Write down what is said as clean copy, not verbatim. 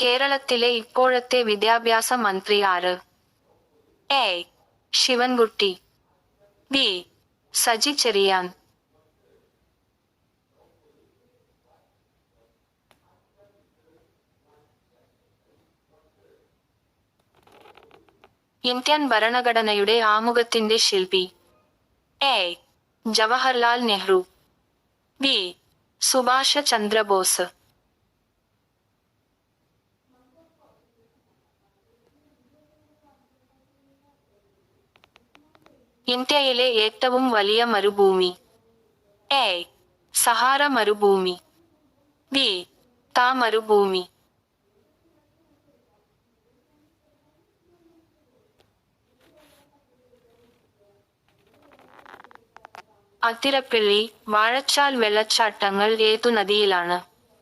കേരളത്തിലെ ഇപ്പോഴത്തെ വിദ്യാഭ്യാസ മന്ത്രി ആര്? A. Sivankutty, B. Saji Cherian, Indian ഭരണഘടനയുടെ ആമുഖത്തിന്റെ ശില്പി? എ. ജവഹർലാൽ നെഹ്റു, ബി. സുഭാഷ ചന്ദ്രബോസ്. ഇന്ത്യയിലെ ഏറ്റവും വലിയ മരുഭൂമി? എ. സഹാറ മരുഭൂമി, ബി. താ മരുഭൂമി. അതിരപ്പിള്ളി, വാഴച്ചാൽ വെള്ളച്ചാട്ടങ്ങൾ ഏതു നദിയിലാണ്?